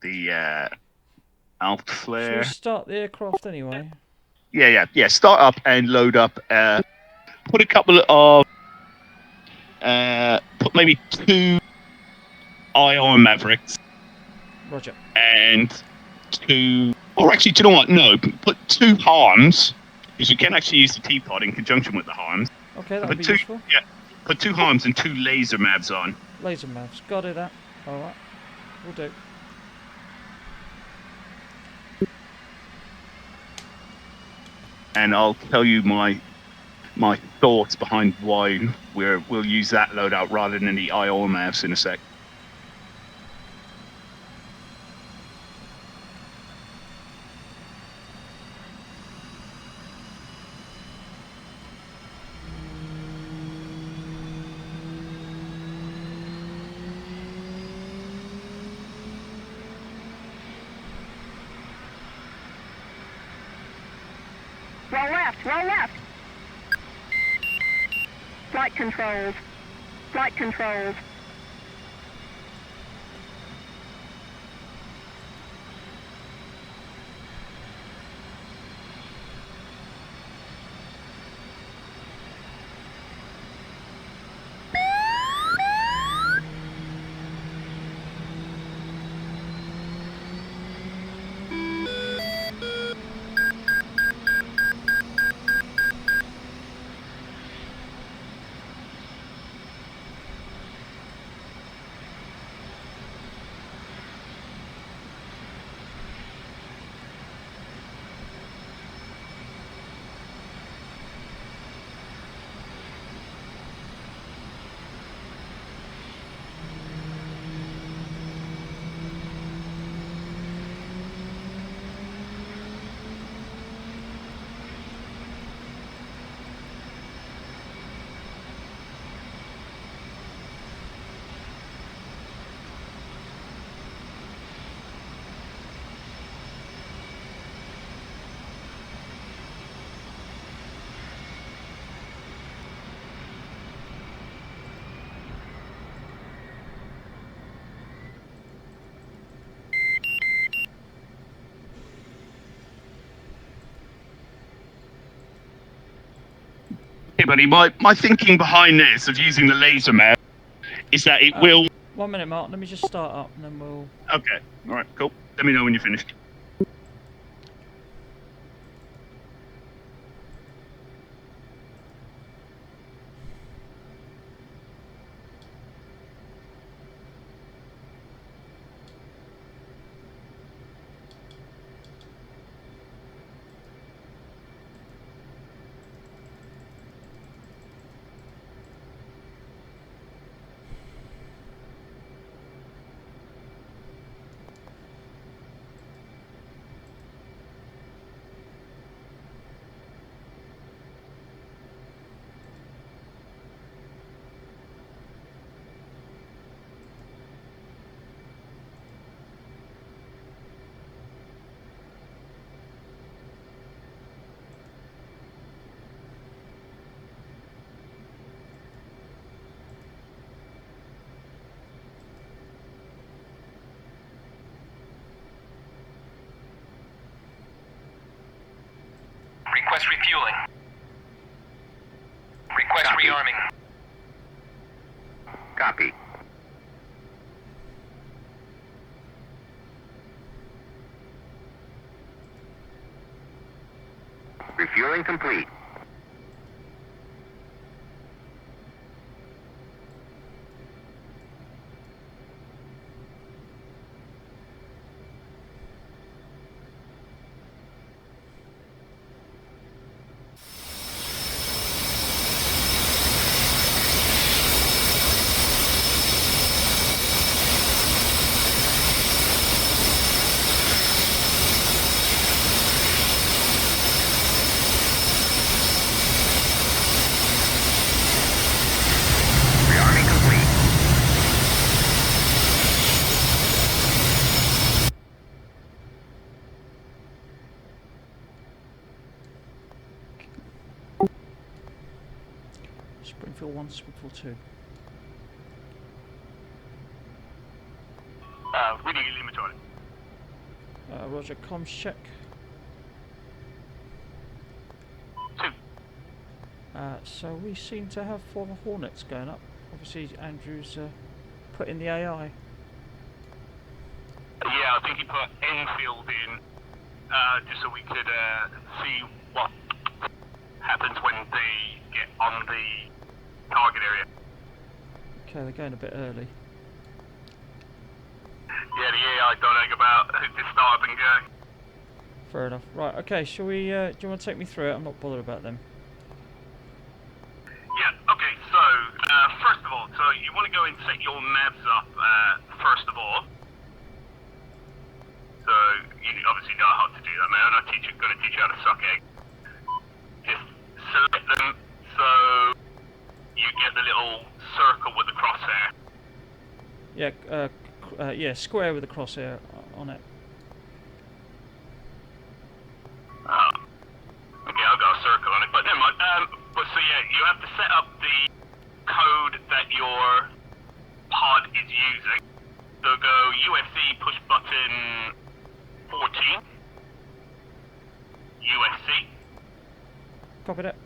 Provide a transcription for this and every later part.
the Alpha Shall we Flare. start the aircraft anyway? Yeah. Start up and load up. Put a couple of put maybe 2 Ion Mavericks Roger. and 2. Or actually, do you know what? No, put 2 harms because you can actually use the teapot in conjunction with the harms. Okay, that'll Put be 2, useful. yeah, put 2 harms and 2 laser mavs on. Laser maps. Got it. Alright. We'll do. And I'll tell you my thoughts behind why we'll use that loadout rather than the IO mavs in a sec. Roll left. Flight controls. Hey, buddy, my thinking behind this of using the laser map is that it will. 1 minute, Mark. Let me just start up and then we'll. Okay. All right. Cool. Let me know when you're finished. Request refueling. Request Copy. rearming. Copy. Refueling complete. Rearming complete. Springfield 1, Springfield 2. Reading a limit on it. Roger, comms check. 2. So we seem to have 4 Hornets going up. Obviously, Andrew's put in the AI. Yeah, I think he put Enfield in, just so we could see what happens when they get on the target area. Okay, they're going a bit early. Yeah, the AI don't know about this start and go. Fair enough. Right, okay, shall we, do you want to take me through it? I'm not bothered about them. Yeah, okay, so, first of all, so you want to go and set your maps up, first of all. So, you obviously know how to do that, man. I'm not gonna teach you how to suck eggs. Just select them so you get the little circle with the crosshair. Yeah, yeah, square with a crosshair on it. Oh. Okay, I've got a circle on it, but never mind. But so yeah, you have to set up the code that your pod is using. So go UFC push button 14. UFC. Copy that.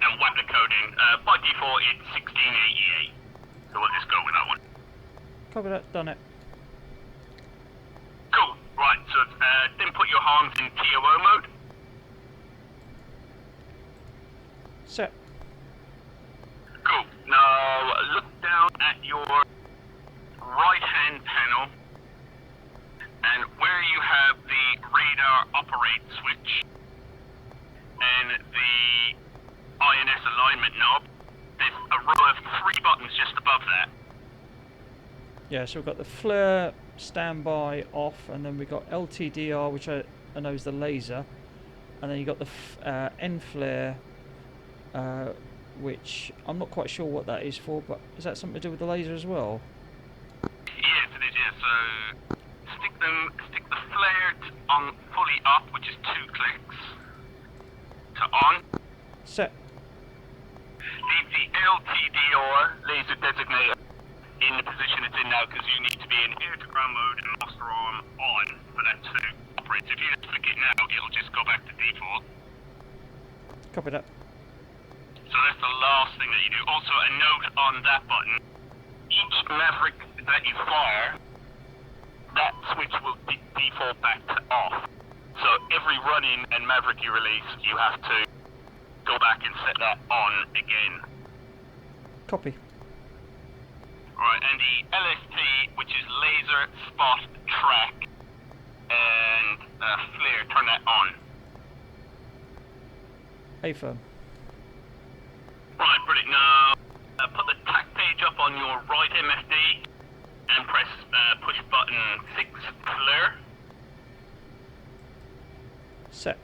And whack the code in. By default, it's 1688. So we'll just go with that one. Copy that, done it. Cool. Right, so then put your arms in TOO mode. Set. Cool. Now look down at your right-hand panel, and where you have the radar operate switch and the INS alignment knob, there's a row of 3 buttons just above that. Yeah, so we've got the flare standby off, and then we've got LTDR, which I know is the laser, and then you got the N flare, which I'm not quite sure what that is for, but is that something to do with the laser as well? Yes, it is, yeah. So stick the flare on fully up, which is 2 clicks, to on. Set. Leave the LTDR laser designator in the position it's in now, because you need to be in air to ground mode and master arm on for that to operate. So if you just click it now, it'll just go back to default. Copy that. So that's the last thing that you do. Also, a note on that button: each Maverick that you fire, that switch will default back to off. So every run-in and Maverick you release, you have to go back and set that on again. Copy. Right, and the LST, which is laser spot track and flare, turn that on. A-firm. Right, brilliant. Now put the tack page up on your right MFD and press push button 6, flare. Set.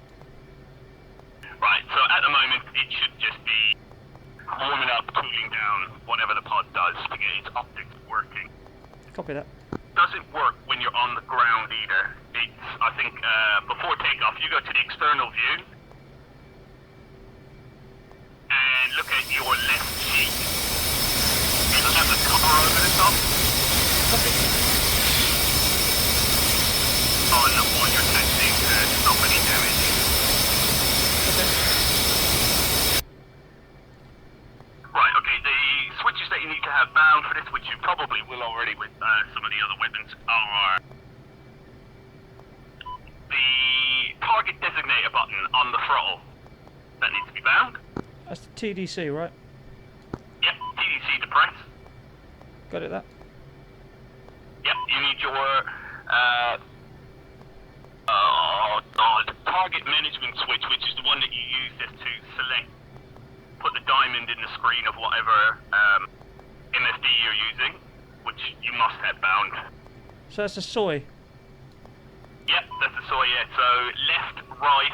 Right, so at the moment it should just be warming up, cooling down, whatever the pod does to get its optics working. Copy that. Doesn't work when you're on the ground either. It's, I think, before takeoff, you go to the external view and look at your left cheek. It'll have the cover over the top. On what you're testing to stop any damage. Right, okay, the switches that you need to have bound for this, which you probably will already with some of the other weapons, are the target designator button on the throttle. That needs to be bound. That's the TDC, right? Yep, TDC to press. Got it, that? Yep, you need your target management switch, which is the one that you use just to select, put the diamond in the screen of whatever MSD you're using, which you must have bound. So that's a soy. Yep, that's the soy, yeah. So left, right,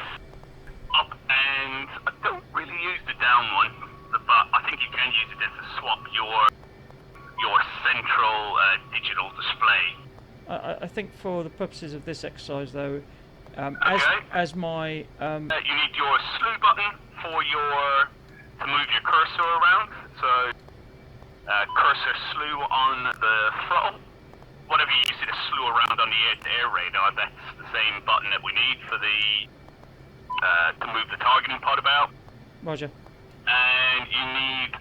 up, and I don't really use the down one, but I think you can use it just to swap your central digital display. I think for the purposes of this exercise, though, Okay. as my You need your slew button for to move your cursor around. So cursor slew on the throttle. Whatever you use it to slew around on the air-to-air radar, that's same button that we need for the to move the targeting pod about. Roger. And you need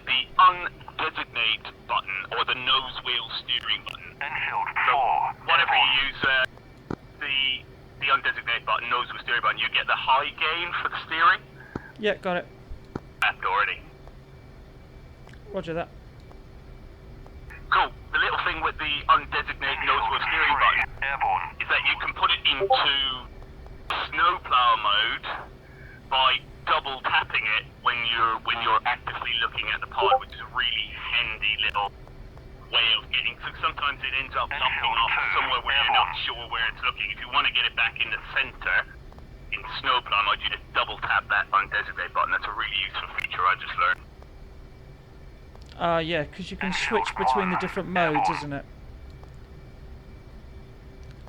the undesignate button or the nose wheel steering button. Enfield So 4. whenever you use the undesignate button, nose wheel steering button, you get the high gain for the steering. Yeah, got it. That's already. Roger that. Cool. The little thing with the undesignated nose wheel steering button Airborne. is that you can put it into snowplow mode by double tapping it when you're actively looking at the pod, which is a really handy little way of getting. So sometimes it ends up knocking off somewhere where you're not sure where it's looking. If you want to get it back in the center in snowplow mode, you just double tap that undesignated button. That's a really useful feature I just learned. Yeah, because you can switch between the different modes, isn't it?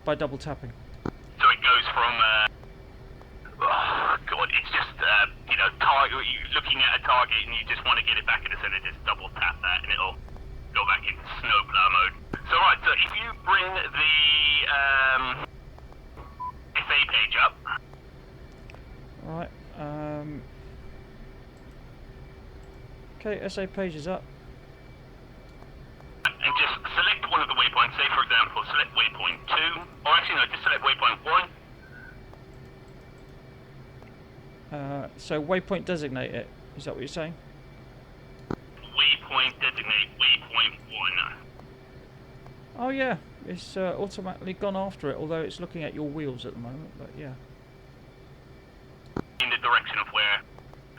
By double tapping. So it goes from, oh god, it's just, you know, you're looking at a target and you just want to get it back in the center, just double tap that and it'll go back into snowplow mode. So right, so if you bring the SA page up. Right. Okay, SA page is up. And just select one of the waypoints, say for example, select waypoint 2, or actually no, just select waypoint 1. So waypoint designate it. Is that what you're saying? Waypoint designate, waypoint 1. Oh yeah, it's automatically gone after it, although it's looking at your wheels at the moment, but yeah. In the direction of where.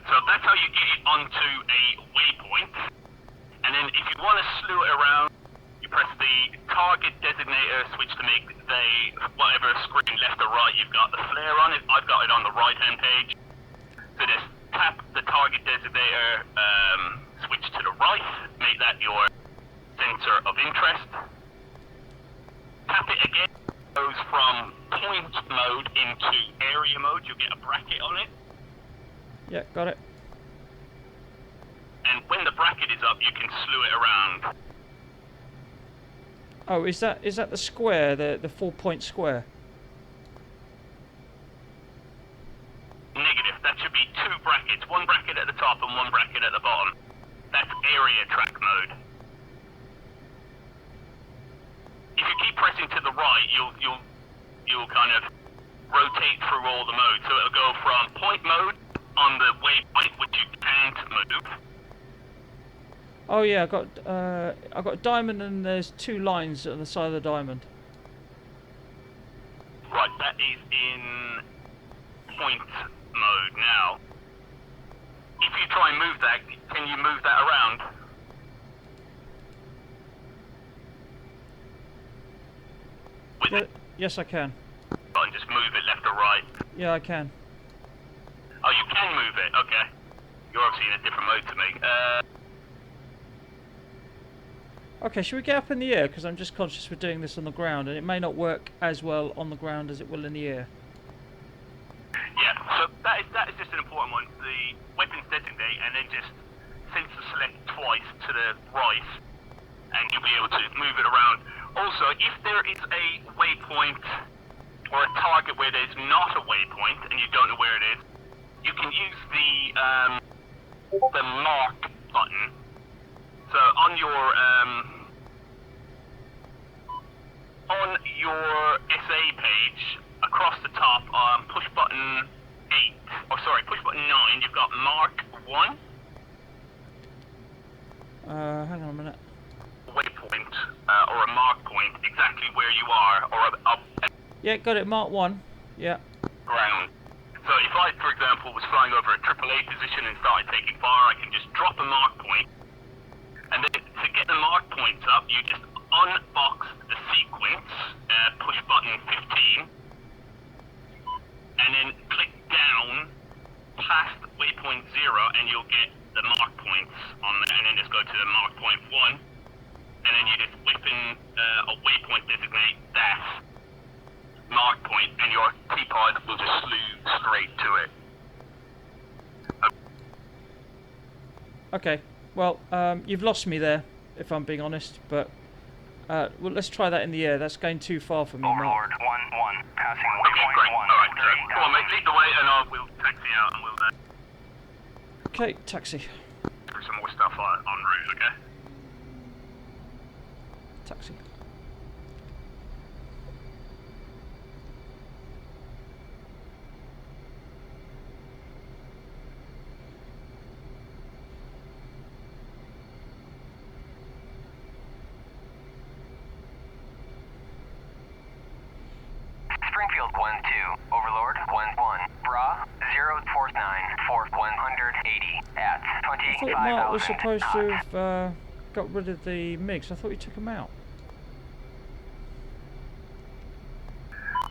So that's how you get it onto a waypoint. And then if you want to slew it around, you press the target designator switch to make the whatever screen left or right you've got the flare on it. I've got it on the right hand page. So just tap the target designator switch to the right, make that your sensor of interest. Tap it again, goes from point mode into area mode, you'll get a bracket on it. Yeah, got it. And when the bracket is up, you can slew it around. Oh, is that the square, the 4-point square? Negative. That should be 2 brackets. 1 bracket at the top and 1 bracket at the bottom. That's area track mode. If you keep pressing to the right, you'll kind of rotate through all the modes. So it'll go from point mode on the waypoint, which you can't move. Oh yeah, I got diamond, and there's 2 lines on the side of the diamond. Right, that is in point mode now. If you try and move that, can you move that around? With Yeah, it, yes, I can. and just move it left or right. Yeah, I can. Oh, you can move it. Okay. You're obviously in a different mode to me. Okay, should we get up in the air? Because I'm just conscious we're doing this on the ground, and it may not work as well on the ground as it will in the air. Yeah. So that is just an important one. The weapons designate, and then just sensor select twice to the right, and you'll be able to move it around. Also, if there is a waypoint or a target where there's not a waypoint and you don't know where it is, you can use the mark button. So on your SA page, across the top, push button 9, you've got mark 1. Hang on a minute. Waypoint or a mark point exactly where you are, or Yeah, got it. Mark 1. Yeah. ground. So if I, for example, was flying over a AAA position and started taking fire, I can just drop a mark point, and then to get the mark points up, you just unbox the sequence, push button 15, and then click down past waypoint 0, and you'll get the mark points on there, and then just go to the mark point 1, and then you just whip in a waypoint designate that mark point, and your T-pod will just slew straight to it. Okay. Well, you've lost me there, if I'm being honest. But Well, let's try that in the air. That's going too far for me, Mark. Overlord 1-1, passing Okay, waypoint great. 1. Alright, come on, mate, lead the way and I will taxi out and we'll Okay, taxi. do some more stuff en route, okay? Taxi. Springfield 1-2, Overlord 1-1, Bra 049 for 180 at I thought 25,000. Mark was supposed to have got rid of the MiGs. I thought he took them out.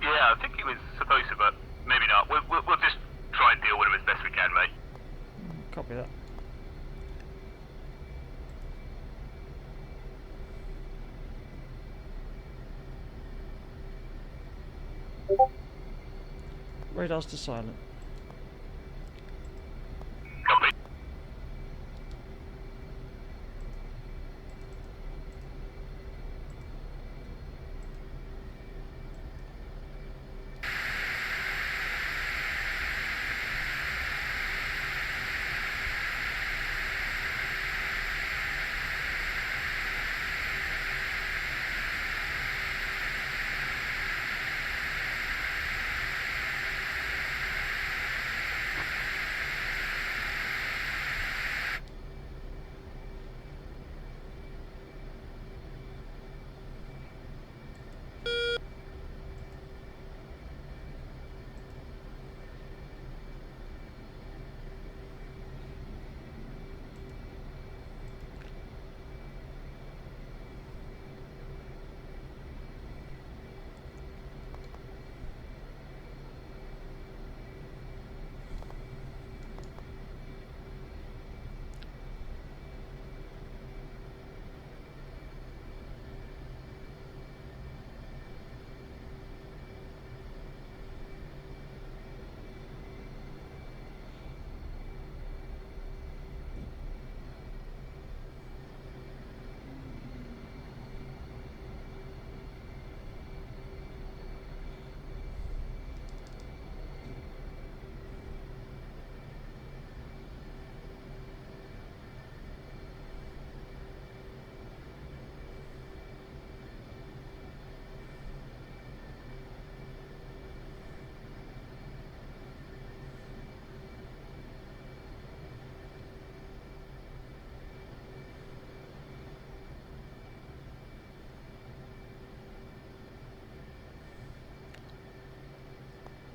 Yeah, I think he was supposed to, but maybe not. We'll just try and deal with him as best we can, mate. Copy that. Radars to silent. Copy.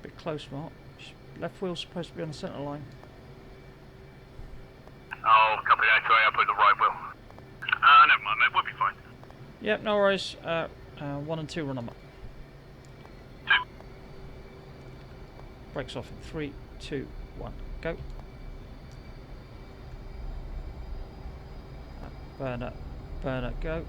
Bit close, Mark. Left wheel's supposed to be on the centre line. Oh, copy that. Sorry, I put the right wheel. Never mind, mate. We'll be fine. Yep, no worries. 1 and 2 run them up. 2. Brakes off in 3, 2, 1, go. Burner, burner, go.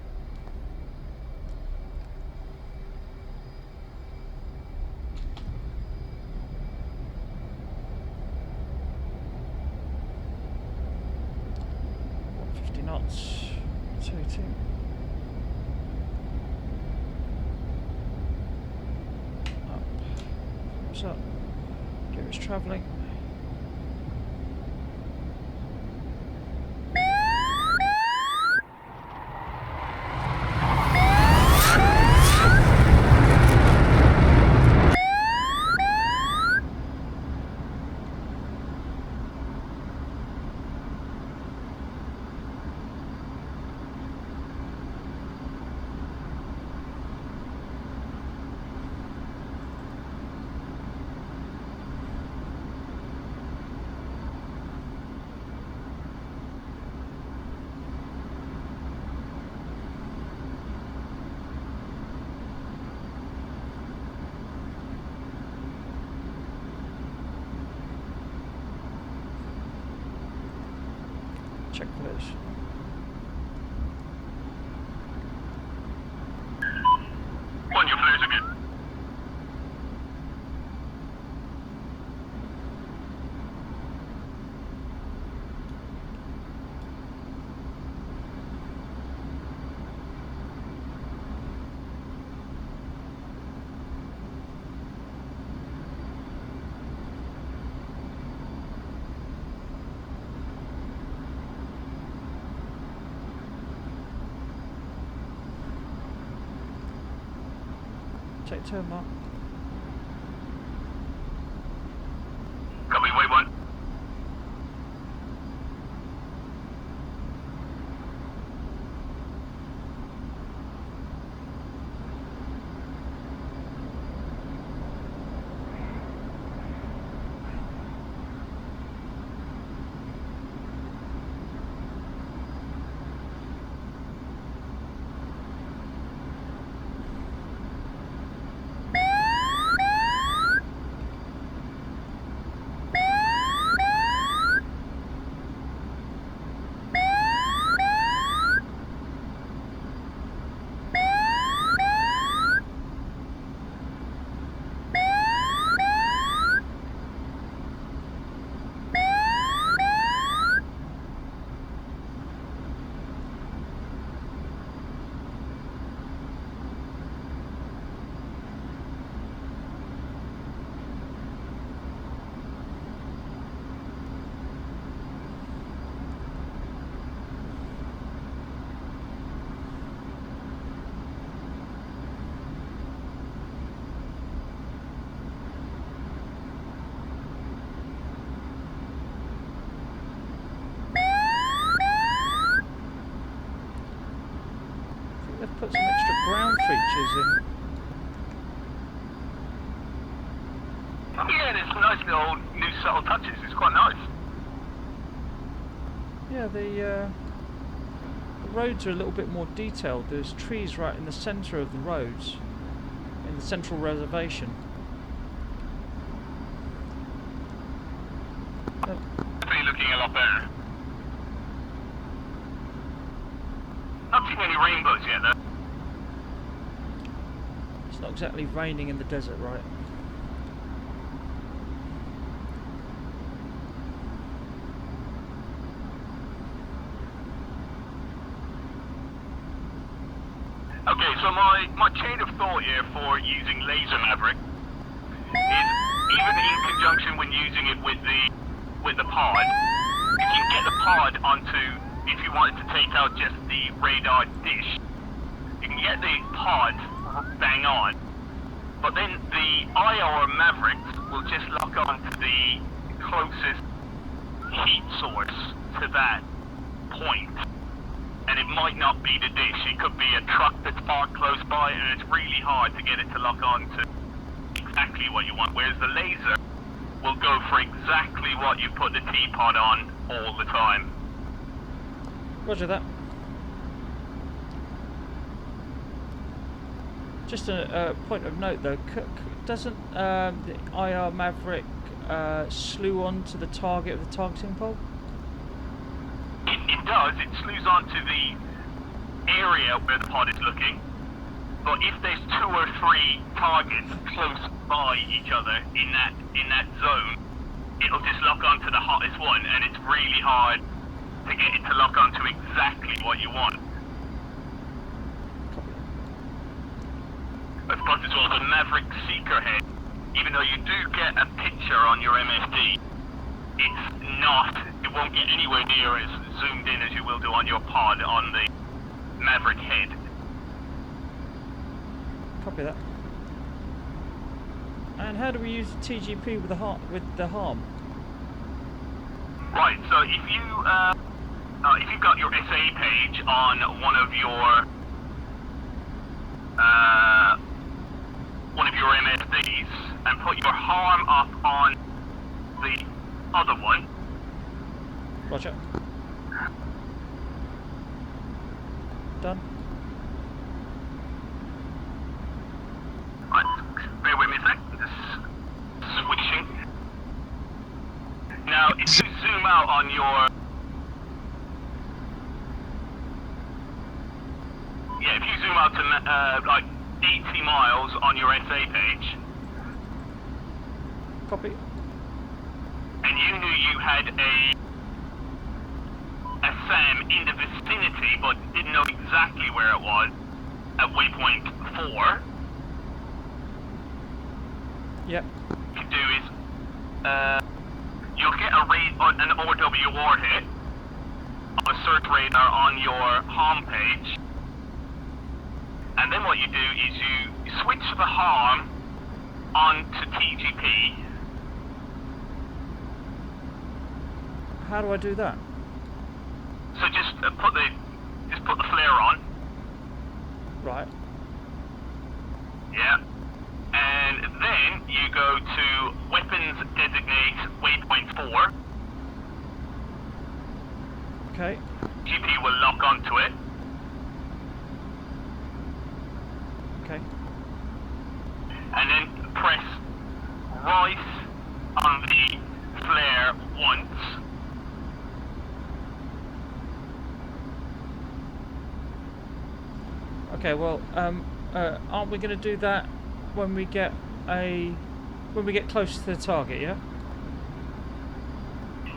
Knots, 2. Up, thumbs up, gear is travelling. Check flares. On your flares again. take turn, Mark. Copy, waypoint. They've put some extra ground features in. Yeah, there's some nice little new subtle touches. It's quite nice. Yeah, the roads are a little bit more detailed. There's trees right in the centre of the roads, in the central reservation. Definitely looking a lot better. Not seen any rainbows yet, though. It's not exactly raining in the desert, right? Okay, so my chain of thought here for using Laser Maverick is even in conjunction when using it with the pod, if you get the pod onto, if you wanted to take out just the radar dish, you can get the pod bang on, but then the IR Mavericks will just lock on to the closest heat source to that point. And it might not be the dish, it could be a truck that's parked close by, and it's really hard to get it to lock on to exactly what you want, whereas the laser will go for exactly what you put the T-pod on all the time. Roger that. Just a point of note though, doesn't the IR Maverick slew on to the target of the targeting pole? It does, it slews onto the area where the pod is looking, but if there's 2 or 3 targets close by each other in that zone, it'll just lock onto the hottest one, and it's really hard to get it to lock onto exactly what you want. I suppose as well, the Maverick Seeker head, even though you do get a picture on your MSD, it won't get anywhere near as zoomed in as you will do on your pod on the Maverick head. Copy that. And how do we use the TGP with the harm? Right, so if you've got your SA page on one of your MSDs and put your harm up on the other one. Roger. Done. Right, bear with me a sec. Just switching. Now, if you zoom out on your... Yeah, if you zoom out to like 80 miles on your SA page... Copy. And you knew you had a SAM in the vicinity, but didn't know exactly where it was at waypoint 4. Yep. What you do is, you'll get an OWR hit on a search radar on your home page, and then what you do is you switch the harm onto TGP. How do I do that? So just put the flare on. Right. Yeah. And then you go to weapons designate waypoint 4. Okay. GP will lock onto it. Okay. And then press right on the flare once. Okay. Well, aren't we going to do that when we get close to the target? Yeah.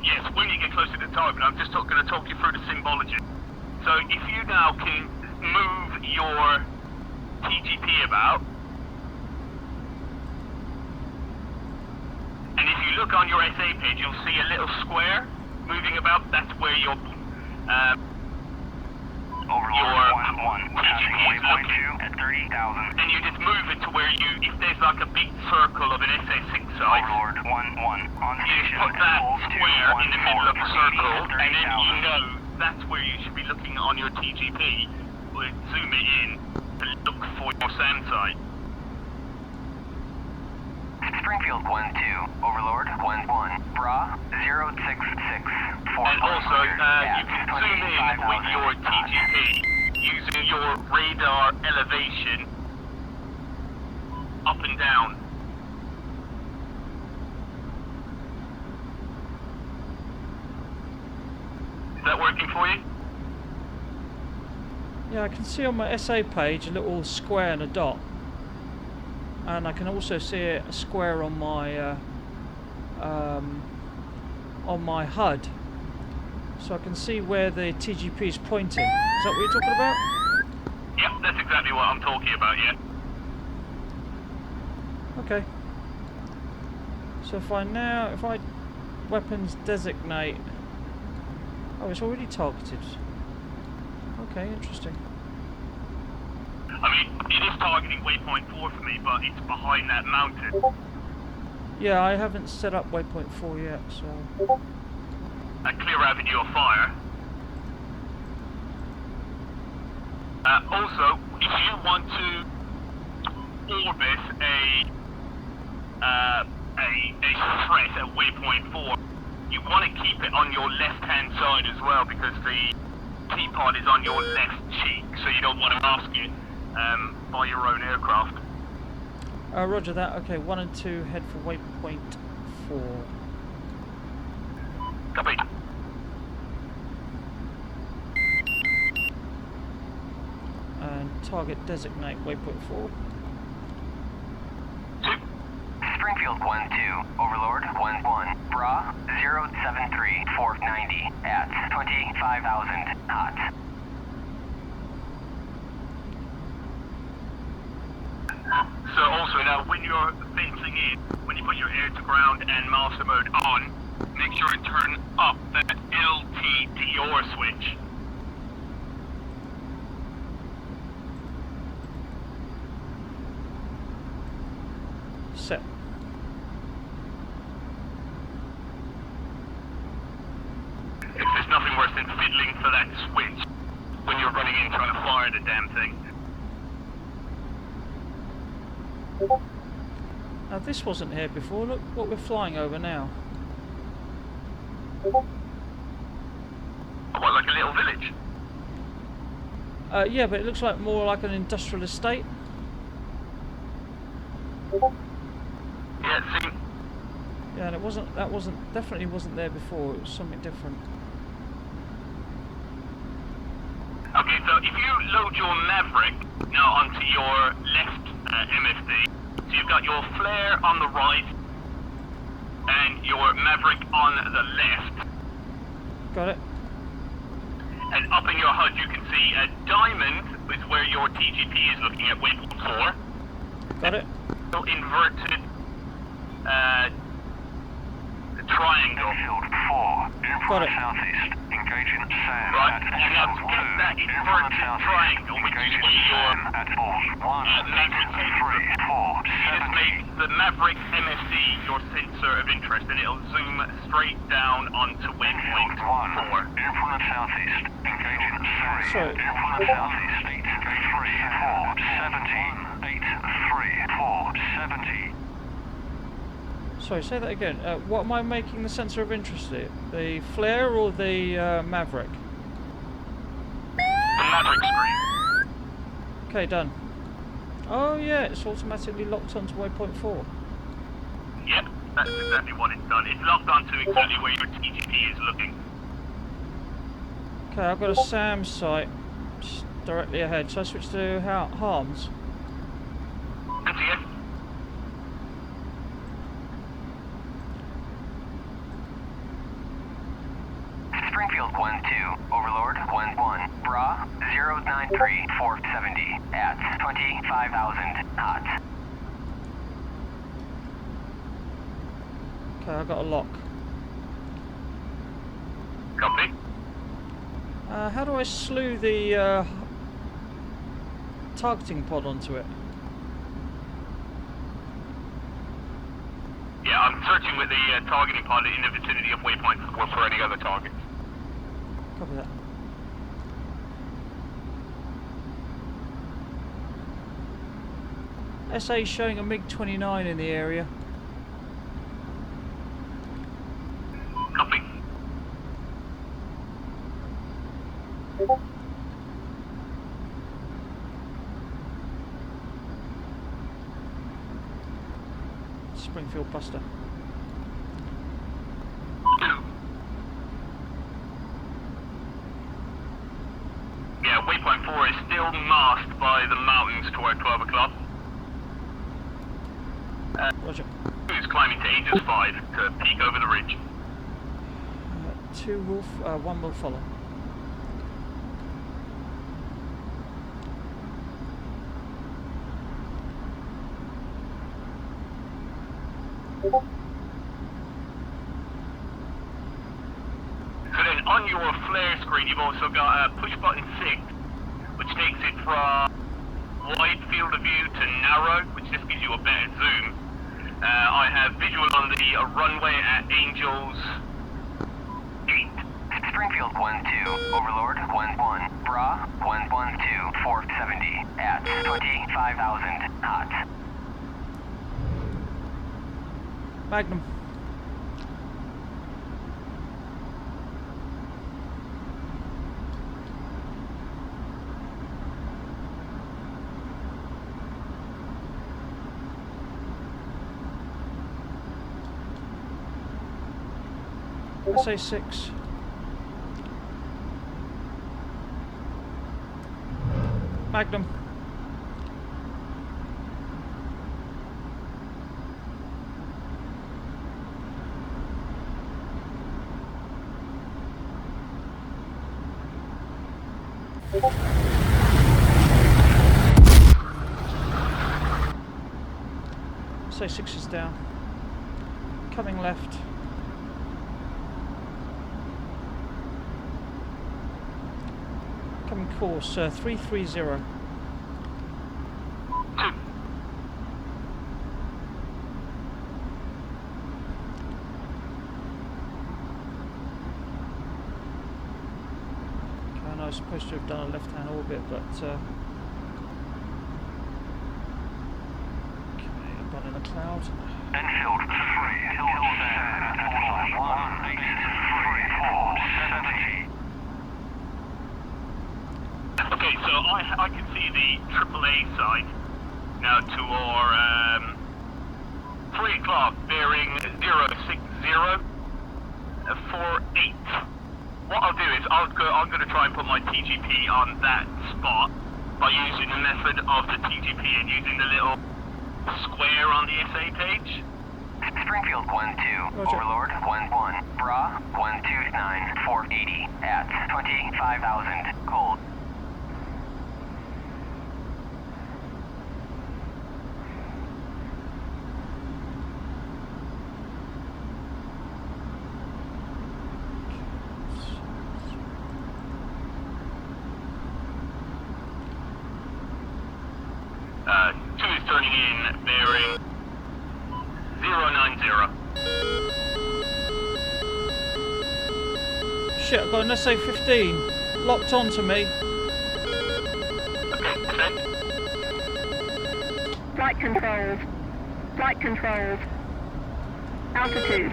Yes, when you get closer to the target, I'm just going to talk you through the symbology. So if you now can move your TGP about, and if you look on your SA page, you'll see a little square moving about. That's where your Overlord 1-1, passing TGP is waypoint looking. 2 at 30,000. And you just move it to where you, if there's like a big circle of an SA6 site, Overlord 1-1, on you station put that at Pulse 2, square in the middle of the 1-4, circle, proceeding and at then you 30,000. know that's where you should be looking on your TGP. We'll zoom it in to look for your SAM site. Springfield 1-2, Overlord 1-1, Bra 066, And also, you can zoom in with your TGP using your radar elevation up and down. Is that working for you? Yeah, I can see on my SA page a little square and a dot, and I can also see a square on my HUD, so I can see where the TGP is pointing. Is that what you're talking about? Yep, that's exactly what I'm talking about, yeah. Okay. So if I weapons designate, oh, it's already targeted. Okay, interesting. I mean, it is targeting waypoint 4 for me, but it's behind that mountain. Yeah, I haven't set up waypoint 4 yet, so. A clear avenue of fire. Also, if you want to orbit a threat at waypoint 4, you want to keep it on your left-hand side as well, because the teapot is on your left cheek, so you don't want to mask it by your own aircraft. Roger that. Okay, 1 and 2 head for waypoint 4. Copy. And target designate waypoint 4. 2. Springfield 1-2, Overlord 1-1, Bra 073, 490 at 25,000 knots. So also now, when you're fencing in, when you put your air to ground and master mode on, make sure to turn up that LTDR switch. Set. There's nothing worse than fiddling for that switch when you're running in trying to fire the damn thing. Now this wasn't here before. Look what we're flying over now. What, like a little village? Yeah, but it looks like more like an industrial estate. Yeah, see, Yeah, and that definitely wasn't there before. It was something different. okay, so if you load your Maverick now onto your left MFD, so you've got your flare on the right and your Maverick on the left, Got it? and up in your HUD you can see a diamond is where your TGP is looking at waypoint 4. Got it? Inverted triangle. Enfield 4, in Got front it. of southeast, engaging Sam Right, at and now Enfield get 2, that in front of inverted southeast, triangle, which is engaging where your Sam at Bulls 1, Maverick 3, 4, just 70. make the Maverick MSC your sensor of interest, and it'll zoom straight down onto waypoint Enfield 1, 4. in front of southeast, engaging Sam, Sorry. in front of southeast, 8, 3, 4, 70, 8, 3, 4, 70. Sorry, say that again. What am I making the sensor of interest in? The flare or the Maverick? The Maverick screen. Okay, done. Oh yeah, it's automatically locked onto waypoint 4. Yep, that's exactly what it's done. It's locked onto exactly where your TGP is looking. Okay, I've got a SAM site directly ahead. So I switch to Harms. MTF. Springfield 1-2, Overlord 1-1, Bra 093 470 at 25,000 knots. Okay, I've got a lock. Copy. How do I slew the targeting pod onto it? Yeah, I'm searching with the targeting pod in the vicinity of waypoint 4 for any other targets. Copy that. SA showing a MiG-29 in the area. Copy. Springfield Buster. 2. Yeah, waypoint 4 is still masked by the mountains toward 12 o'clock. Roger. 2 is climbing to Angels 5 to peek over the ridge. 2 will, 1 will follow. So then on your flare screen, you've also got push button 6, which takes it from wide field of view to narrow, which just gives you a better zoom. I have visual on the runway at Angels 8. Springfield 1-2, Overlord 1-1, Bra 112 470 at 25,000 knots. Magnum. SA6. Magnum. SA6 is down. Coming left. Coming course 330. 2. Okay, I know I was supposed to have done a left-hand orbit, but okay, I'm running a cloud. Enfield 3, Hill Sam at 183 470. Okay, so I can see the AAA side now to our 3 o'clock bearing 060 48. What I'll do is I'm going to try and put my TGP on that spot by using the method of the TGP and using the little square on the SA page. Springfield 1-2, Roger. Overlord 1-1, Bra 129 480 at 25,000 cold. Shit, I've got an SA-15 locked onto me. Okay, send. Flight controls. Flight controls. Altitude.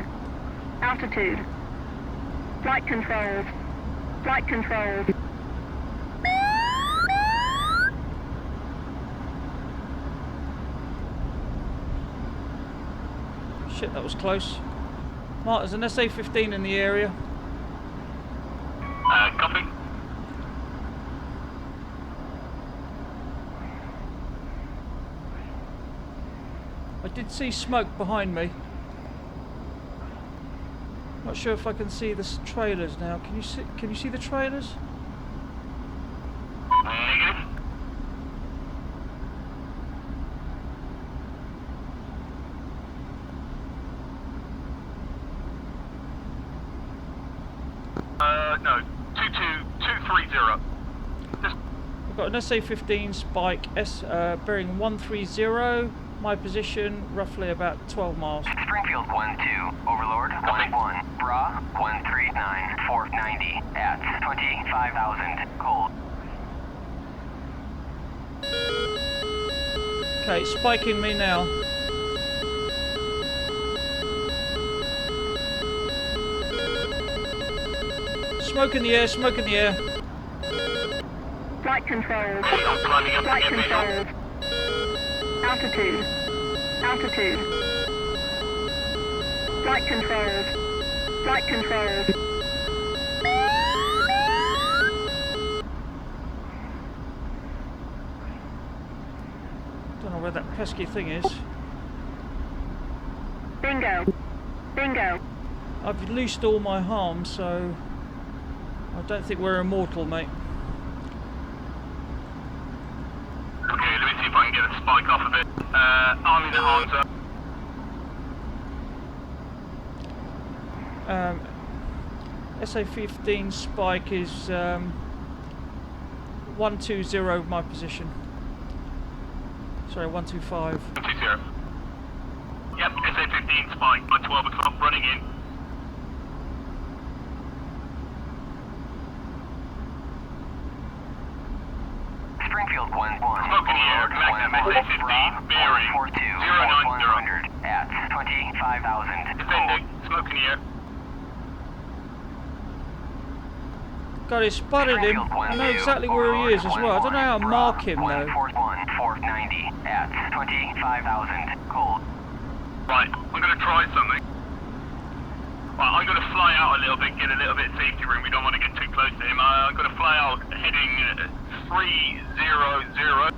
Altitude. Flight controls. Flight controls. Shit, that was close. Mark, there's an SA-15 in the area. Copy. I did see smoke behind me. Not sure if I can see the trailers now. Can you see the trailers? Negative. No. 22230. Just I've got an SA-15 Spike bearing 130. My position roughly about 12 miles. Springfield 1-2, Overlord 1-1, Bra 139, 490 at 25,000, cold. Okay, it's spiking me now. Smoke in the air, smoke in the air. Flight controls. I'm climbing up Flight to get visual. controls. Altitude. Altitude. Flight controls. Flight controls. Don't know where that pesky thing is. Bingo. Bingo. I've loosed all my harm, so I don't think we're immortal, mate. Okay, let me see if I can get a spike off of it. Arming the horns up. SA-15 Spike is 120 my position. Sorry, 125. 120. Yep, SA-15 spike by 12 o'clock, running in. Springfield 1-1, Smoke in the air, Magnum SA-15, bearing 090. At 25,000, Defending, smoke in the air. God, he spotted him. I know exactly where he is as well. I don't know how to mark him though. 490 at 25,000, cold. Right, I'm going to try something. Right, I'm going to fly out a little bit, get a little bit of safety room. We don't want to get too close to him. I'm going to fly out heading 300.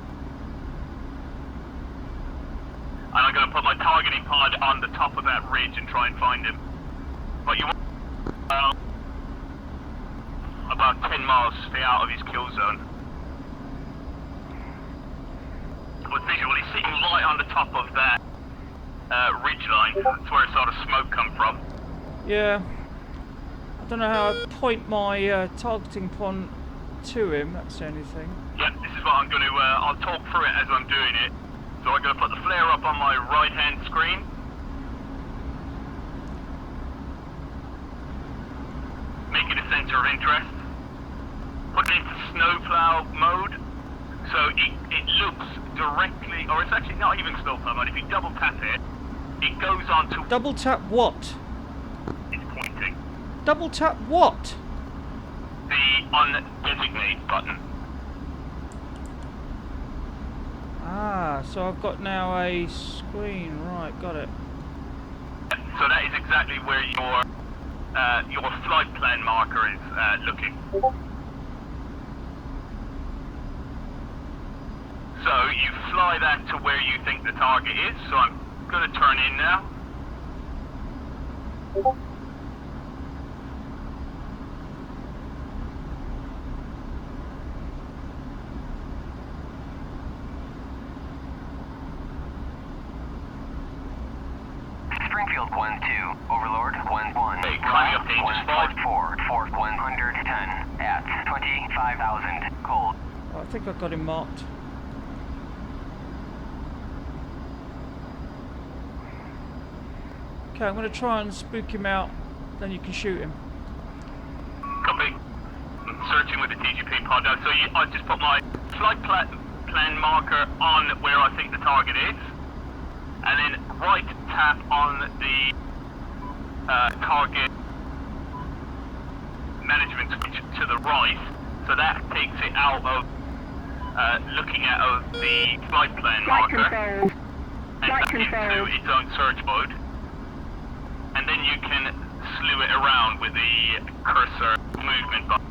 And I'm going to put my targeting pod on the top of that ridge and try and find him. But you want about 10 miles to stay out of his kill zone. With visual, he's sitting right on the top of that ridge line. That's where I saw the smoke come from. Yeah. I don't know how I point my targeting pond to him. That's the only thing. Yep, this is what I'm going to, I'll talk through it as I'm doing it. So I'm going to put the flare up on my right-hand screen. Make it a center of interest. Put it into snowplow mode. So it looks directly, or it's actually not even snowplow mode. If you double tap it, it goes on to... Double tap what? It's pointing. Double tap what? The undesignate button. Ah, so I've got now a screen. Right, got it. So that is exactly where your flight plan marker is looking. So you fly that to where you think the target is. So I'm going to turn in now. Springfield 1-2, Overlord 1-1, Hey, climbing up to Angel Spot. 110 at 25,000, cold. Oh, I think I've got him marked. Okay, I'm going to try and spook him out, then you can shoot him. Copy. I just put my flight plan marker on where I think the target is, and then right tap on the target management switch to the right, so that takes it out of looking at the flight plan Flight marker controls. and Flight back into controls. its own search mode, and then you can slew it around with the cursor movement button.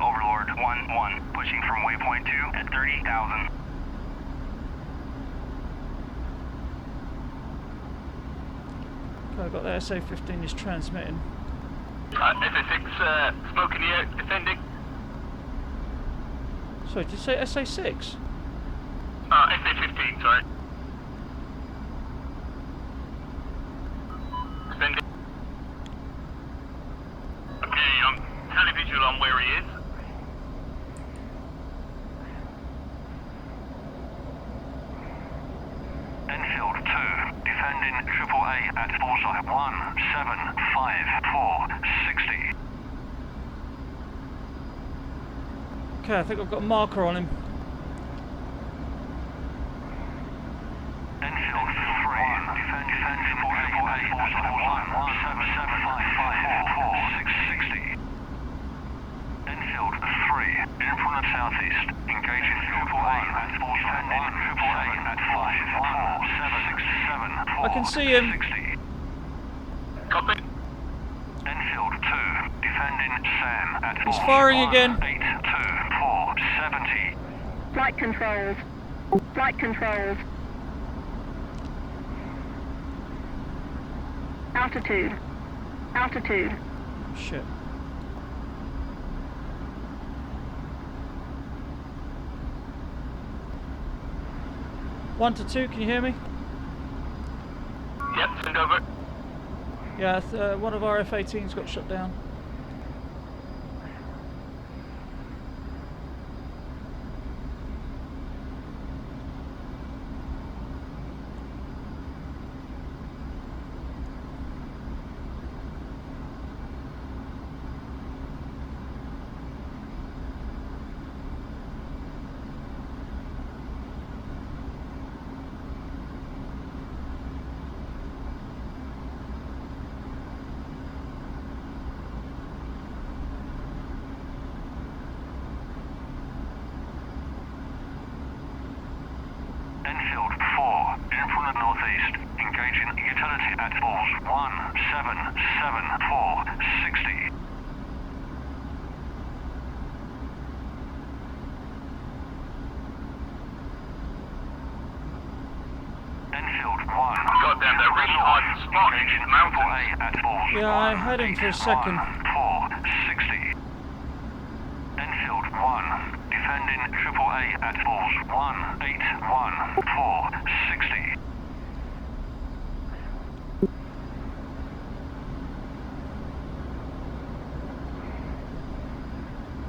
Overlord 1-1, pushing from waypoint 2 at 30,000. Okay, I've got the SA-15 is transmitting. SA-6, smoke in the air, defending. Sorry, did you say SA-6? SA-15, sorry. Defending. Okay, I'm televisual on where he is. Enfield 2, defending AAA at bullseye 1754, 60. Okay, I think I've got a marker on him. Enfield 3, defending AAA at bullseye 1754, 660. Enfield 3, in front of southeast, engaging AAA at bullseye 1, AAA at 54767. I can see him. 60. Copy. Enfield 2, defending Sam at He's firing again. 82470. Flight controls. Flight controls. Altitude. Altitude. Shit. One to two, can you hear me? Yep, send over. Yeah, one of our F-18s got shut down. Enfield 4, in front of northeast, engaging utility at balls 1774, 60. Enfield 1. Goddamn, they're really hard to spot in these mountains. AAA at balls Yeah, I had him for a second. 460. Enfield 1, defending AAA at balls 181460.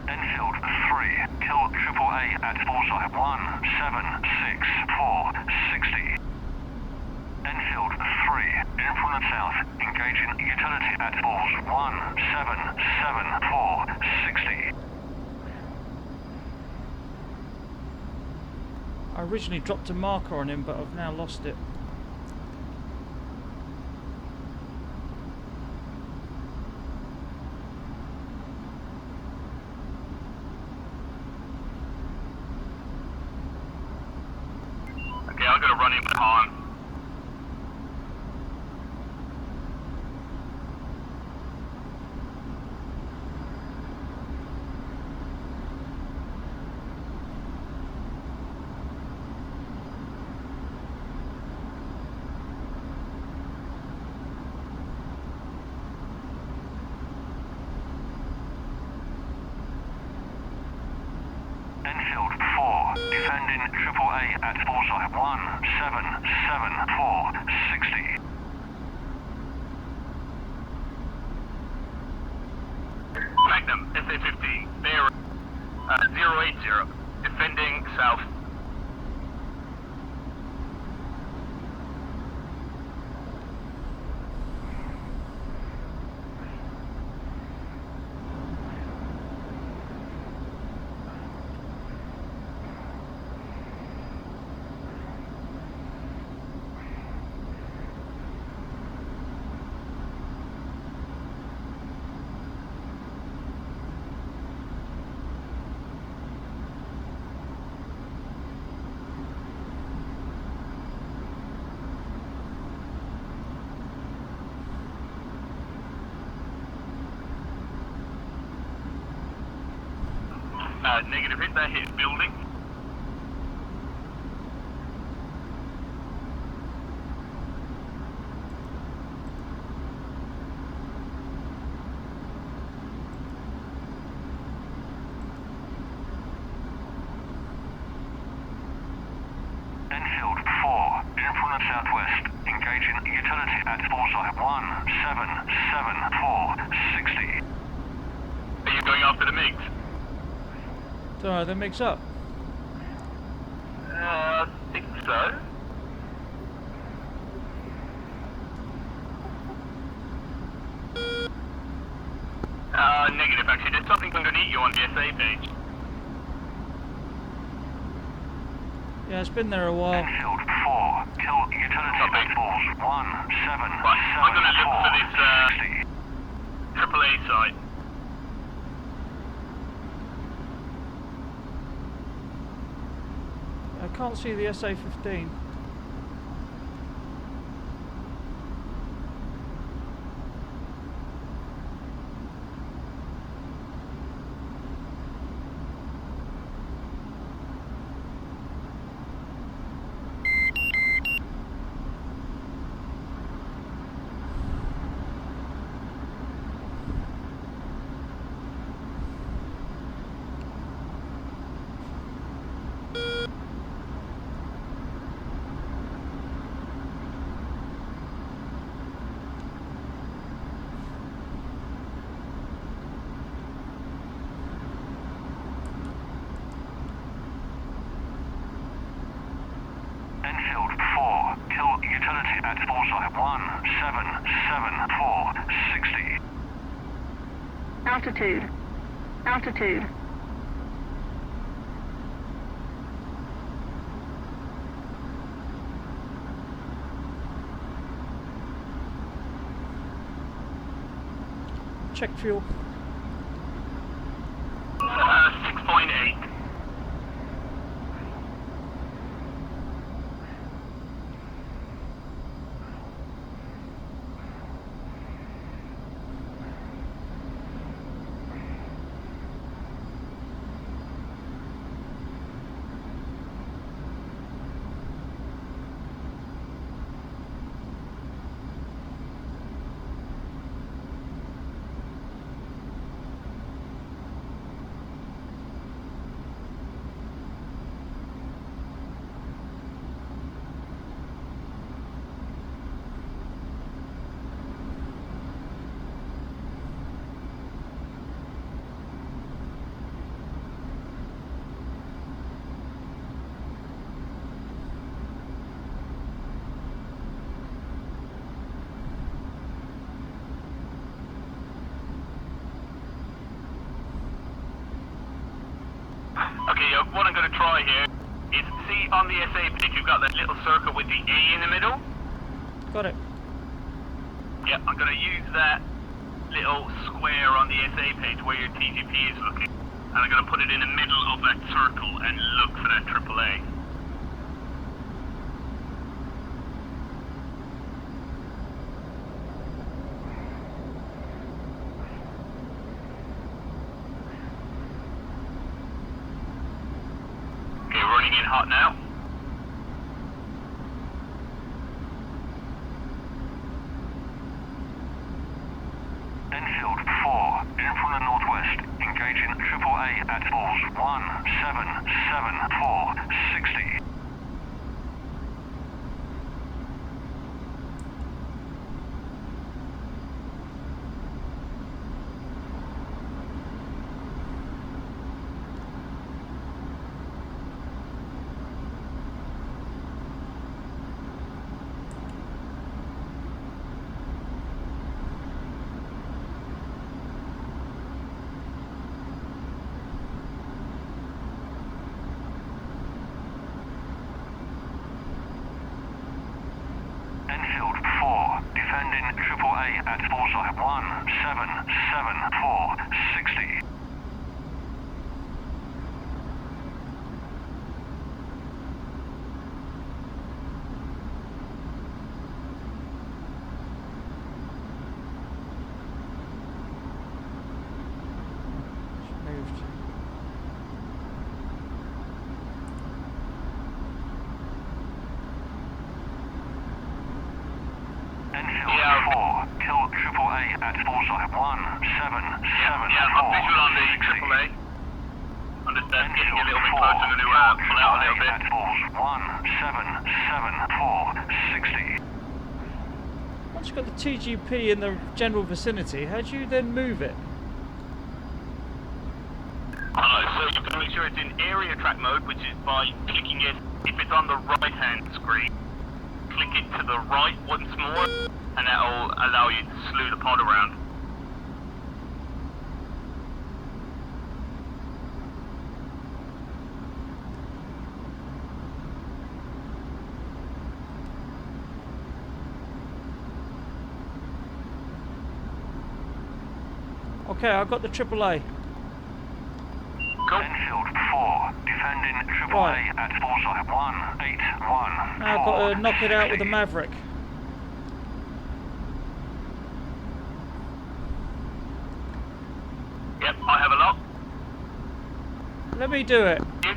Enfield 3, kill AAA at bullseye 176460. Enfield 3, in front of south, engaging utility at balls 177460. I originally dropped a marker on him, but I've now lost it. Okay, I'm gonna run him on. Enfield 4, defending AAA at Foresight 1774, 60. Magnum, SA-15, bear 080, defending south. Negative hit, that hit building. Enfield 4, in from the southwest, engaging utility at Foresight 1774, 60. Are you going after the MiGs? Don't know, they mix up. I think so. Negative actually, there's something underneath you on the SA page. Yeah, it's been there a while. Enfield 4, kill utility Copy. at Force Right, I'm gonna look for 1774, this 60. AAA site. I can't see the SA-15. Enfield 4, kill utility at Foresight 1774, 60. Altitude. Altitude. Check fuel. 6.8. Okay, what I'm going to try here is, see on the SA page you've got that little circle with the A in the middle? Got it. Yeah, I'm going to use that little square on the SA page where your TGP is looking, and I'm going to put it in the middle of that circle and look for that AAA. Okay, running in hot now. Enfield 4, in from the northwest, engaging AAA at balls 1774, 60. Enfield 4, defending AAA at bullseye 1774, 60. Moved. Enfield Yeah. 4, kill AAA at bullseye 1774, Yeah, I've got visual on the 60. AAA. I'm just getting a Enfield little bit 4, closer. I'm going to kill pull out a little AAA bit. at balls 1774, 60. Once you've got the TGP in the general vicinity, how do you then move it? So you've got to make sure it's in area track mode, which is by clicking it. If it's on the right-hand screen, click it to the right once more, and that'll allow you to slew the pod around. Okay, I've got the AAA. Cool. Enfield 4, defending AAA Right. at bullseye 181. Now I've got to knock it out with the Maverick. Yep, I have a lot. Let me do it. Yep.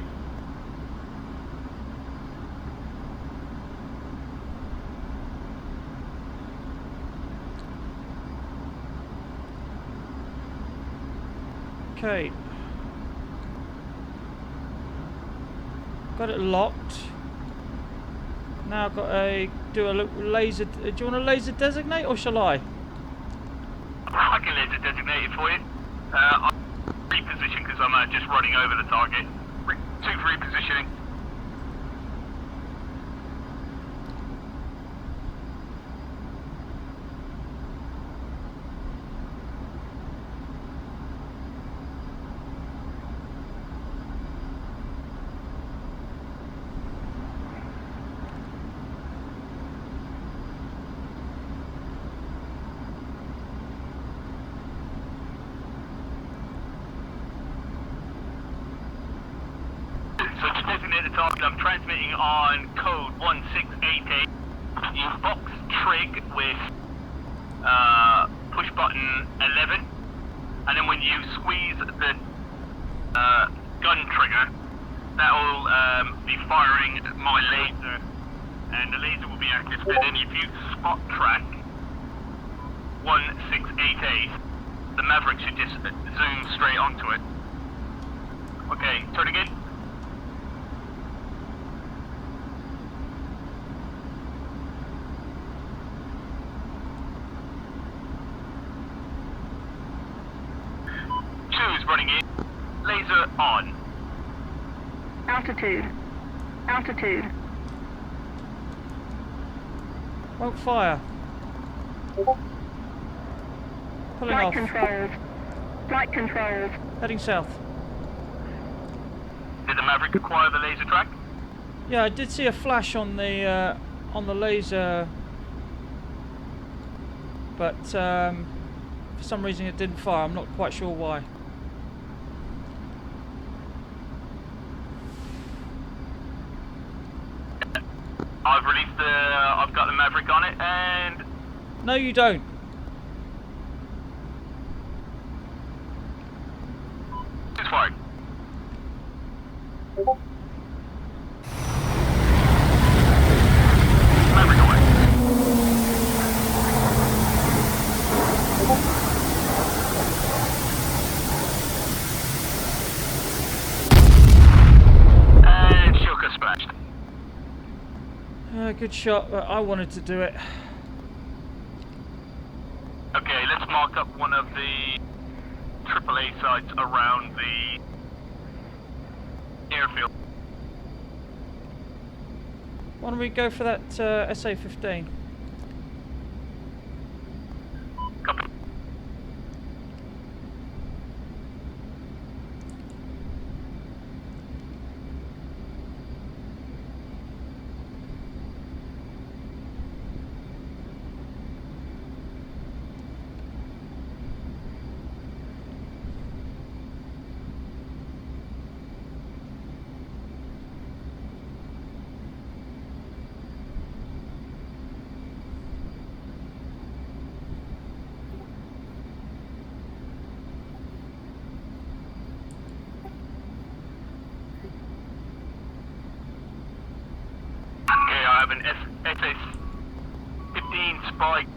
Okay. Got it locked. Now I've got to do a laser. Do you want a laser designate or shall I? I can laser designate it for you. I'll reposition because I'm just running over the target. 2 for repositioning. So to designate the target, I'm transmitting on code 1688. You box trig with push button 11, and then when you squeeze the gun trigger, that will be firing my laser, and the laser will be activated. And if you spot track 1688, the Maverick should just zoom straight onto it. Okay, turning in. Running in. Laser on. Altitude. Altitude. Won't fire. Pulling Flight off. controls. Flight controls. Heading south. Did the Maverick acquire the laser track? Yeah, I did see a flash on the laser, but for some reason it didn't fire. I'm not quite sure why. I've got the Maverick on it, and No, you don't. it's fired. Maverick away. good shot, but I wanted to do it. Okay, let's mark up one of the AAA sites around the airfield. Why don't we go for that SA-15? Copy. Okay, I have an SA-15 spike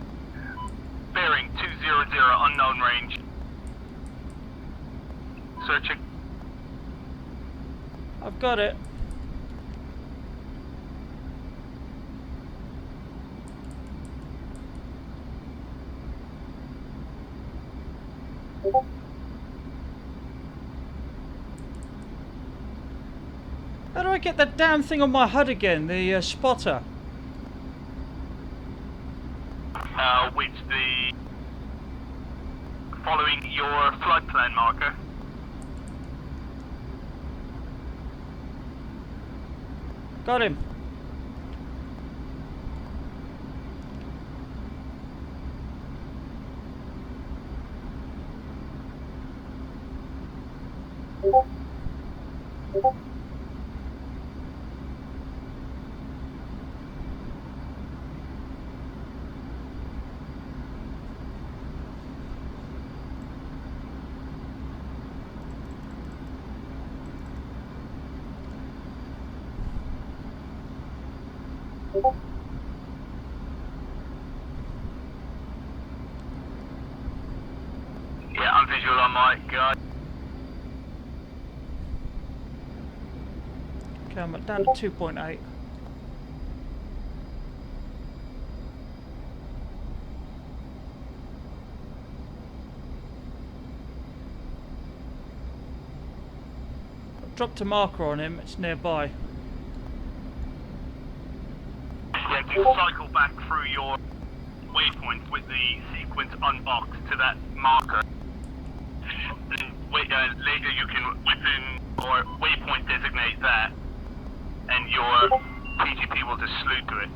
bearing 200 unknown range. Searching. I've got it. How do I get that damn thing on my HUD again? The spotter. Which the following your flight plan marker. Got him. Yeah, I'm visual on my guard. Okay, I'm down to 2.8. I've dropped a marker on him, it's nearby. Yeah, you cycle back through your waypoint with the sequence unboxed to that marker. Then later you can weapon or waypoint designate that, and your PGP will just slew to it.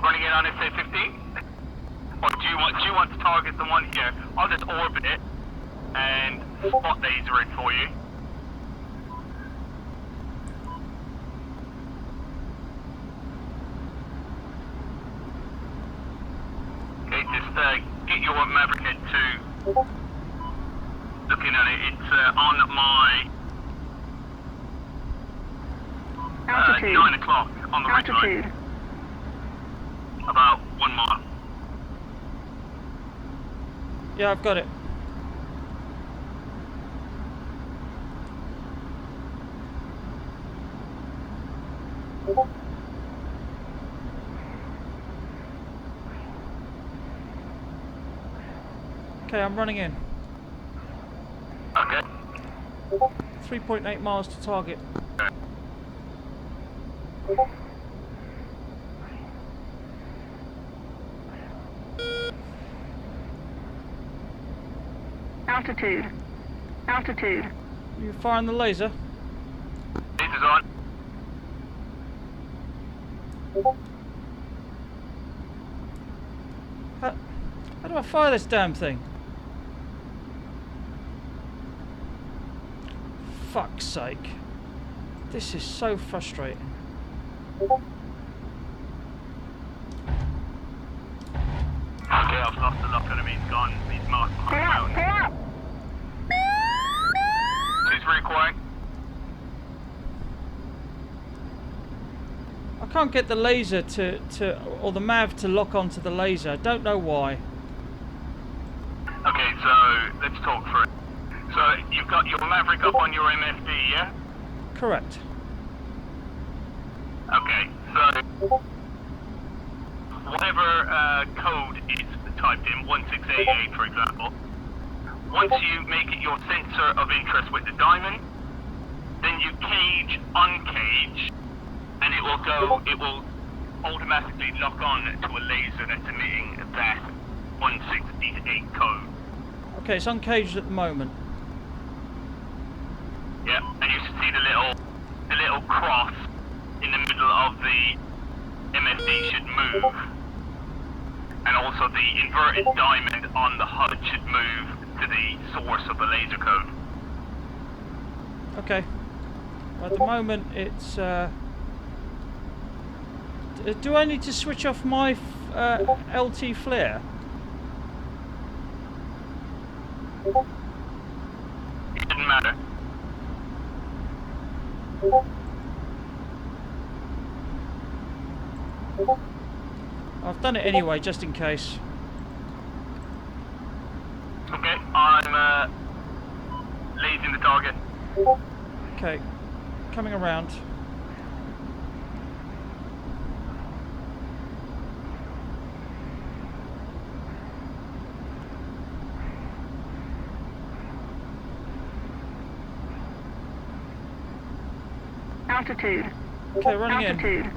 Running it on SA-15? Or do you want to target the one here? I'll just orbit it and spot laser it for you. Okay, just get your Maverick head to looking at it. It's on my Altitude. 9 o'clock on the ridge line. Altitude. About 1 mile. Yeah, I've got it. Okay, I'm running in. Okay. 3.8 miles to target. Altitude. Altitude. You firing the laser? Laser's on. How do I fire this damn thing? Fuck's sake. This is so frustrating. I've lost the lock on him. He's gone. He's marked Pull behind the up, pull mountain. up. He's very quiet. I can't get the laser or the MAV to lock onto the laser. I don't know why. Okay, so let's talk for it. So you've got your Maverick up on your MFD, yeah? Correct. Okay, so whatever code is typed in, 1688 for example, once you make it your sensor of interest with the diamond, then you cage, uncage, and it will automatically lock on to a laser that's emitting that 1688 code. Okay, it's uncaged at the moment. Yeah, and you see the little cross in the middle of the MFD should move. And also the inverted diamond on the HUD should move to the source of the laser code. Okay. Well, at the moment, it's. Do I need to switch off my LT flare? It didn't matter. I've done it anyway, just in case. Okay, I'm lasing the target. Okay, coming around. Altitude. Okay, running in. Altitude.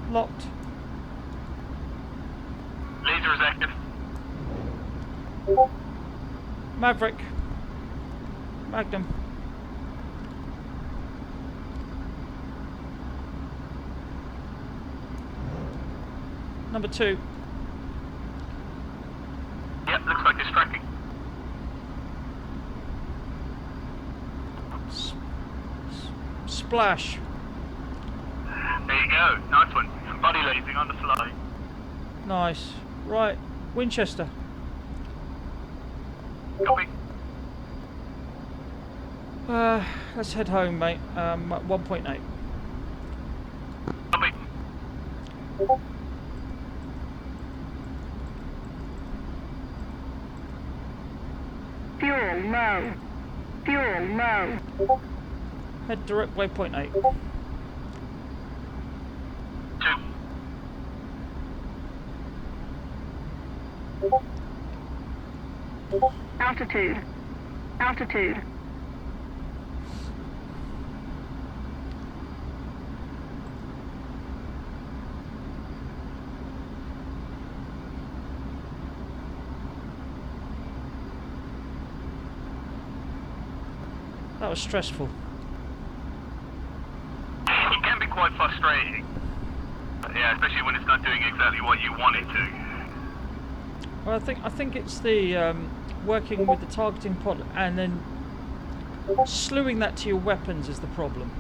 Locked. Laser is active. Maverick. Magnum. Number 2. Yep, looks like it's tracking. Splash. There you go, nice one. Some body lasing on the fly. Nice. Right, Winchester. Copy. Let's head home, mate. 1.8. Copy. Fuel low. Fuel low. Head direct waypoint 8. 2. Altitude. Altitude. That was stressful. It can be quite frustrating. Yeah, especially when it's not doing exactly what you want it to. Well, I think it's the working with the targeting pod and then slewing that to your weapons is the problem.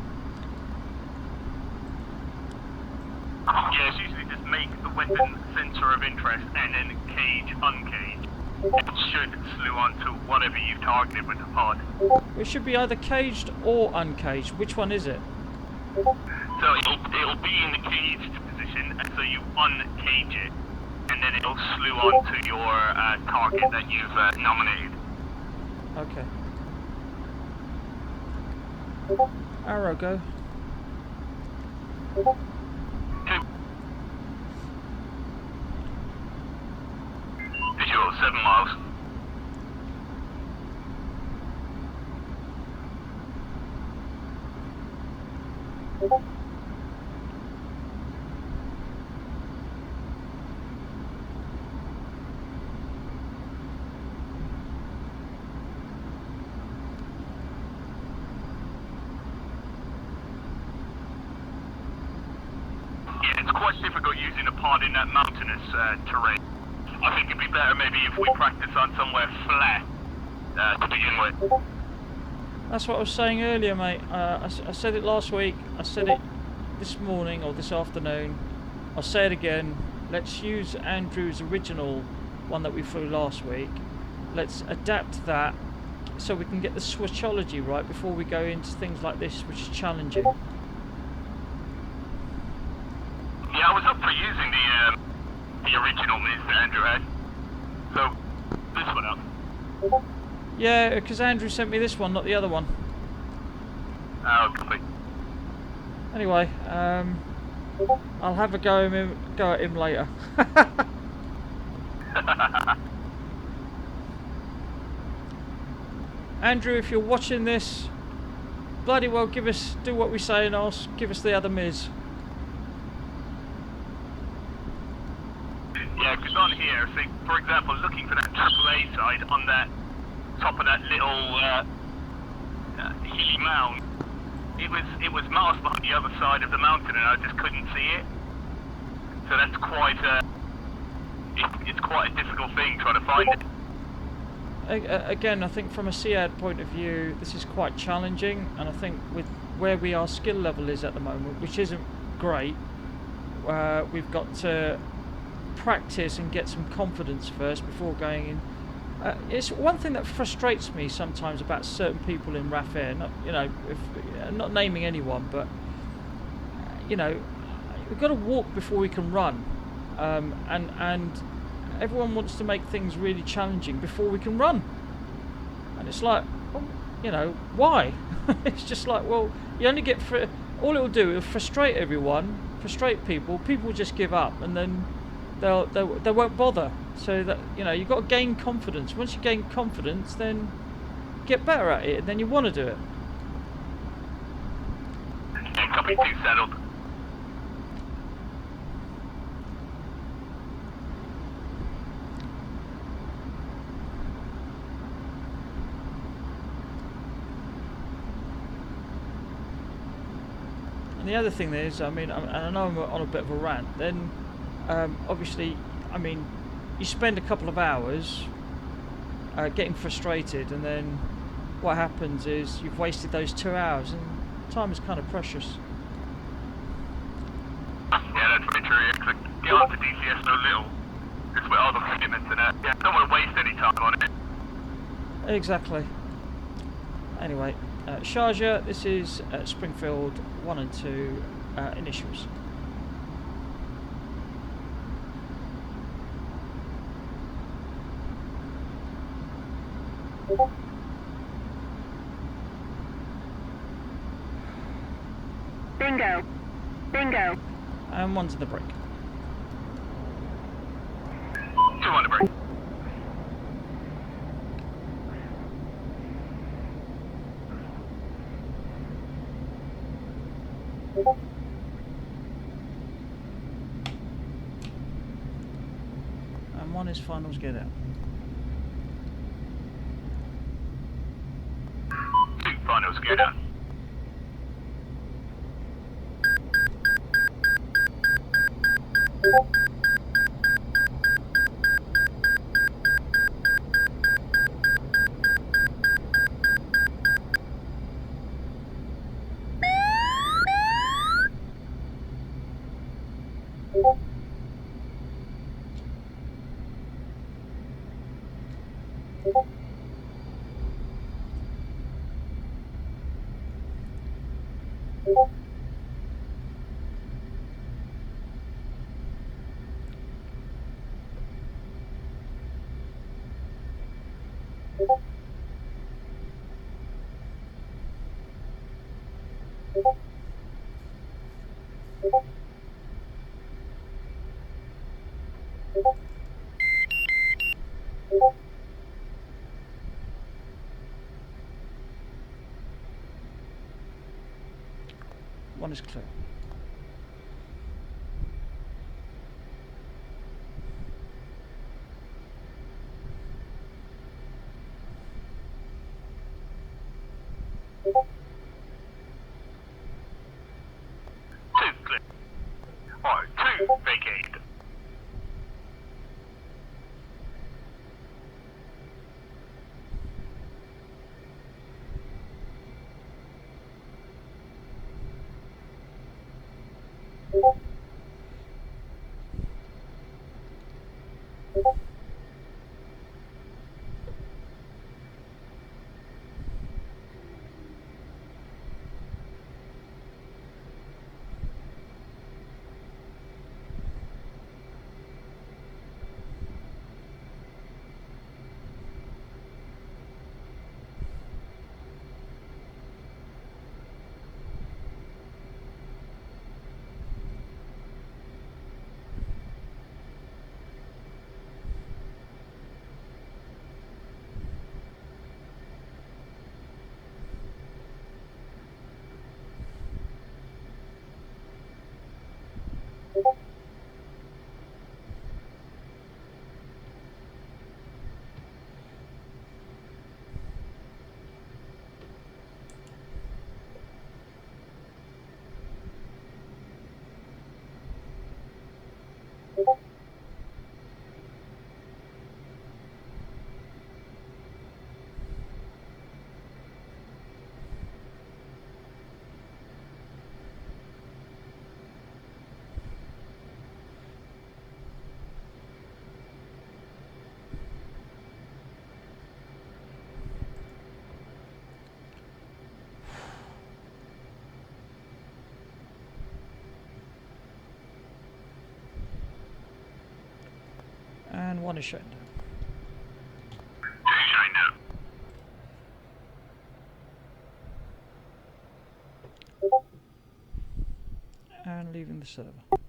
Yeah, it's usually just make the weapon sensor of interest and then cage, uncage. It should slew onto whatever you've targeted with the pod. It should be either caged or uncaged. Which one is it? So it'll be in the caged position, and so you uncage it, and then it'll slew onto your target that you've nominated. Okay. Arrow go. 2. Visual, 7 miles. Yeah, it's quite difficult using a pod in that mountainous terrain. I think it'd be better maybe if we practice on somewhere flat to begin with. That's what I was saying earlier, mate. I said it last week. I said it this morning or this afternoon. I'll say it again. Let's use Andrew's original one that we flew last week. Let's adapt that so we can get the switchology right before we go into things like this, which is challenging. Yeah, I was up for using the original Miz that Andrew had. So, this one up. Yeah, because Andrew sent me this one, not the other one. Oh, copy. Anyway, I'll have a go at him later. Andrew, if you're watching this, bloody well do what we say and give us the other Miz. Yeah, because on here, say, for example, looking for that AAA side on that top of that little hilly mound, it was masked behind the other side of the mountain, and I just couldn't see it. So that's quite it's quite a difficult thing trying to find it. Again, I think from a SEAD point of view, this is quite challenging, and I think with where our skill level is at the moment, which isn't great, we've got to practice and get some confidence first before going in. It's one thing that frustrates me sometimes about certain people in Rafair. Not naming anyone, but we've got to walk before we can run, and everyone wants to make things really challenging before we can run, and it's like, why? It's just like, well, you only get all it'll do is frustrate everyone, frustrate people. People just give up, and then they won't bother. So that you've got to gain confidence. Once you gain confidence, then get better at it, and then you want to do it. Yeah, copy, too settled. And the other thing is, I know I'm on a bit of a rant. Then, obviously, you spend a couple of hours getting frustrated, and then what happens is you've wasted those 2 hours, and time is kind of precious. Yeah, that's very true. Yeah, 'cause I get onto DCS so little, just with all the commitments and that. Yeah, I don't want to waste any time on it. Exactly. Anyway, Sharjah, this is Springfield 1 and 2 initials. Bingo. Bingo. And 1's in the brake. 2 on the break. And 1 is finals get out. 2 finals get out. One is clear. Vacate. And one is shutting down. Shutting down. And leaving the server.